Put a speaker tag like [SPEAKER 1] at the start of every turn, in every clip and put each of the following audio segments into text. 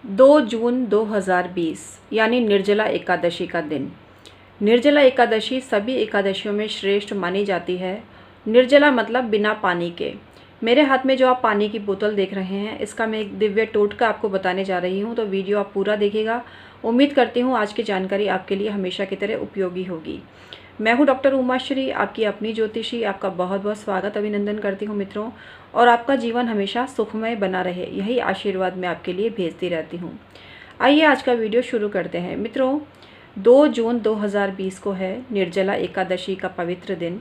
[SPEAKER 1] 2 जून 2020 यानी निर्जला एकादशी का दिन। निर्जला एकादशी सभी एकादशियों में श्रेष्ठ मानी जाती है। निर्जला मतलब बिना पानी के। मेरे हाथ में जो आप पानी की बोतल देख रहे हैं, इसका मैं एक दिव्य टोटका आपको बताने जा रही हूँ, तो वीडियो आप पूरा देखिएगा। उम्मीद करती हूँ आज की जानकारी आपके लिए हमेशा की तरह उपयोगी होगी। मैं हूँ डॉक्टर उमाश्री, आपकी अपनी ज्योतिषी। आपका बहुत बहुत स्वागत अभिनंदन करती हूँ मित्रों, और आपका जीवन हमेशा सुखमय बना रहे, यही आशीर्वाद मैं आपके लिए भेजती रहती हूँ। आइए आज का वीडियो शुरू करते हैं मित्रों। 2 जून 2020 को है निर्जला एकादशी का पवित्र दिन।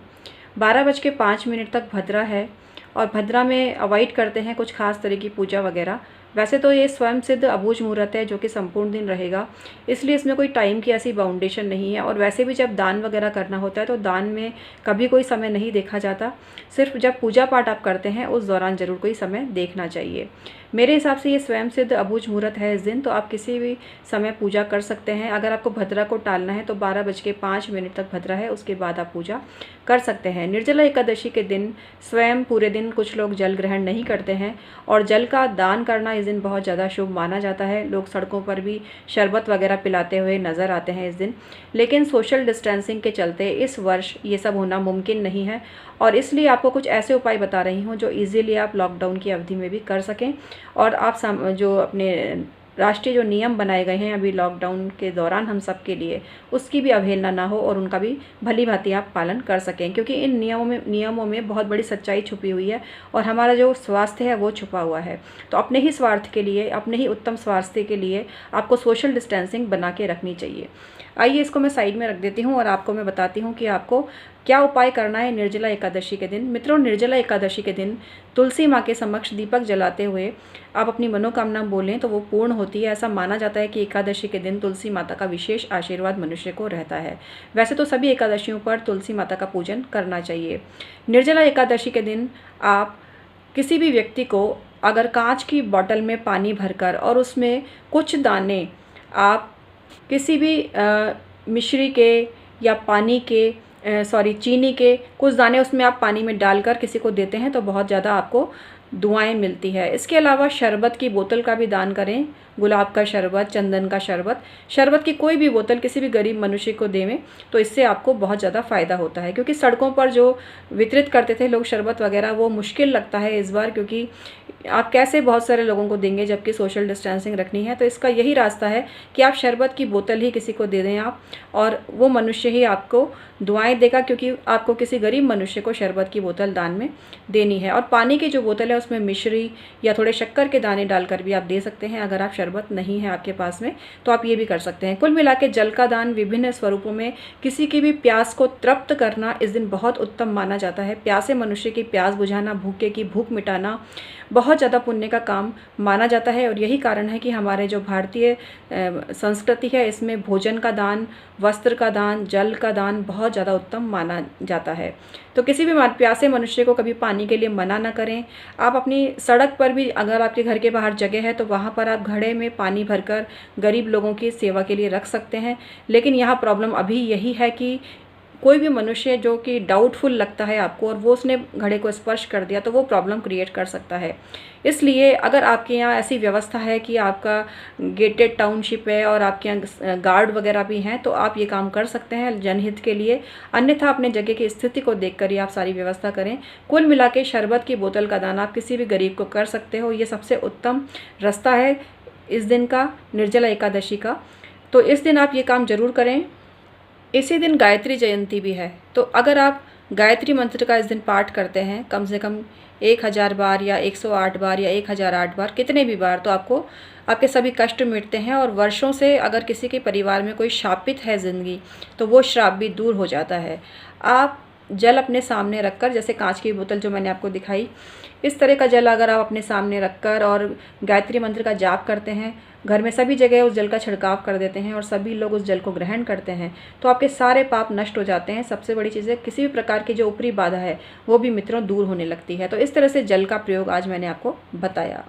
[SPEAKER 1] 12:05 तक भद्रा है, और भद्रा में अवॉइड करते हैं कुछ खास तरह की पूजा वगैरह। वैसे तो ये स्वयं सिद्ध अबूझ मुहूर्त है जो कि संपूर्ण दिन रहेगा, इसलिए इसमें कोई टाइम की ऐसी बाउंडेशन नहीं है। और वैसे भी जब दान वगैरह करना होता है तो दान में कभी कोई समय नहीं देखा जाता, सिर्फ जब पूजा पाठ आप करते हैं उस दौरान ज़रूर कोई समय देखना चाहिए। मेरे हिसाब से ये स्वयं सिद्ध अबूझ मुहूर्त है इस दिन, तो आप किसी भी समय पूजा कर सकते हैं। अगर आपको भद्रा को टालना है तो 12:05 तक भद्रा है, उसके बाद आप पूजा कर सकते हैं। निर्जला एकादशी के दिन स्वयं पूरे दिन कुछ लोग जल ग्रहण नहीं करते हैं, और जल का दान करना इस दिन बहुत ज़्यादा शुभ माना जाता है। लोग सड़कों पर भी शरबत वगैरह पिलाते हुए नज़र आते हैं इस दिन, लेकिन सोशल डिस्टेंसिंग के चलते इस वर्ष ये सब होना मुमकिन नहीं है, और इसलिए आपको कुछ ऐसे उपाय बता रही हूँ जो इजीली आप लॉकडाउन की अवधि में भी कर सकें, और आप जो अपने राष्ट्रीय जो नियम बनाए गए हैं अभी लॉकडाउन के दौरान हम सब के लिए, उसकी भी अवहेलना ना हो और उनका भी भली भांति आप पालन कर सकें, क्योंकि इन नियमों में बहुत बड़ी सच्चाई छुपी हुई है, और हमारा जो स्वास्थ्य है वो छुपा हुआ है। तो अपने ही स्वार्थ के लिए, अपने ही उत्तम स्वास्थ्य के लिए आपको सोशल डिस्टेंसिंग बना के रखनी चाहिए। आइए इसको मैं साइड में रख देती हूँ और आपको मैं बताती हूँ कि आपको क्या उपाय करना है निर्जला एकादशी के दिन। मित्रों, निर्जला एकादशी के दिन तुलसी माँ के समक्ष दीपक जलाते हुए आप अपनी मनोकामना बोलें तो वो पूर्ण होती है। ऐसा माना जाता है कि एकादशी के दिन तुलसी माता का विशेष आशीर्वाद मनुष्य को रहता है। वैसे तो सभी एकादशियों पर तुलसी माता का पूजन करना चाहिए। निर्जला एकादशी के दिन आप किसी भी व्यक्ति को अगर कांच की बोतल में पानी भरकर और उसमें कुछ दाने आप किसी भी मिश्री के या पानी के चीनी के कुछ दाने उसमें आप पानी में डालकर किसी को देते हैं तो बहुत ज़्यादा आपको दुआएं मिलती है। इसके अलावा शरबत की बोतल का भी दान करें। गुलाब का शरबत, चंदन का शरबत, शरबत की कोई भी बोतल किसी भी गरीब मनुष्य को देवें तो इससे आपको बहुत ज़्यादा फ़ायदा होता है। क्योंकि सड़कों पर जो वितरित करते थे लोग शरबत वगैरह, वो मुश्किल लगता है इस बार, क्योंकि आप कैसे बहुत सारे लोगों को देंगे जबकि सोशल डिस्टेंसिंग रखनी है। तो इसका यही रास्ता है कि आप शरबत की बोतल ही किसी को दे दें आप, और वो मनुष्य ही आपको दुआएं देगा, क्योंकि आपको किसी गरीब मनुष्य को शरबत की बोतल दान में देनी है। और पानी की जो बोतल है उसमें मिश्री या थोड़े शक्कर के दाने डालकर भी आप दे सकते हैं। अगर आप शरबत नहीं है आपके पास में तो आप ये भी कर सकते हैं। कुल मिला के जल का दान विभिन्न स्वरूपों में किसी की भी प्यास को तृप्त करना इस दिन बहुत उत्तम माना जाता है। प्यासे मनुष्य की प्यास बुझाना, भूखे की भूख मिटाना बहुत ज़्यादा पुण्य का काम माना जाता है। और यही कारण है कि हमारे जो भारतीय संस्कृति है इसमें भोजन का दान, वस्त्र का दान, जल का दान बहुत ज़्यादा उत्तम माना जाता है। तो किसी भी प्यासे मनुष्य को कभी पानी के लिए मना ना करें। आप अपनी सड़क पर भी, अगर आपके घर के बाहर जगह है तो वहाँ पर आप घड़े में पानी भरकर गरीब लोगों की सेवा के लिए रख सकते हैं। लेकिन यहाँ प्रॉब्लम अभी यही है कि कोई भी मनुष्य जो कि डाउटफुल लगता है आपको और वो उसने घड़े को स्पर्श कर दिया तो वो प्रॉब्लम क्रिएट कर सकता है। इसलिए अगर आपके यहाँ ऐसी व्यवस्था है कि आपका गेटेड टाउनशिप है और आपके यहाँ गार्ड वगैरह भी हैं तो आप ये काम कर सकते हैं जनहित के लिए। अन्यथा अपने जगह की स्थिति को देखकर ही आप सारी व्यवस्था करें। कुल मिला के शरबत की बोतल का दान आप किसी भी गरीब को कर सकते हो। ये सबसे उत्तम रास्ता है इस दिन का, निर्जला एकादशी का। तो इस दिन आप ये काम ज़रूर करें। इसी दिन गायत्री जयंती भी है, तो अगर आप गायत्री मंत्र का इस दिन पाठ करते हैं कम से कम 1000 बार या 108 बार या 1008 बार, कितने भी बार, तो आपको आपके सभी कष्ट मिटते हैं। और वर्षों से अगर किसी के परिवार में कोई शापित है ज़िंदगी तो वो श्राप भी दूर हो जाता है। आप जल अपने सामने रखकर, जैसे कांच की बोतल जो मैंने आपको दिखाई, इस तरह का जल अगर आप अपने सामने रखकर और गायत्री मंत्र का जाप करते हैं, घर में सभी जगह उस जल का छिड़काव कर देते हैं और सभी लोग उस जल को ग्रहण करते हैं तो आपके सारे पाप नष्ट हो जाते हैं। सबसे बड़ी चीज़ है किसी भी प्रकार की जो ऊपरी बाधा है वो भी मित्रों दूर होने लगती है। तो इस तरह से जल का प्रयोग आज मैंने आपको बताया।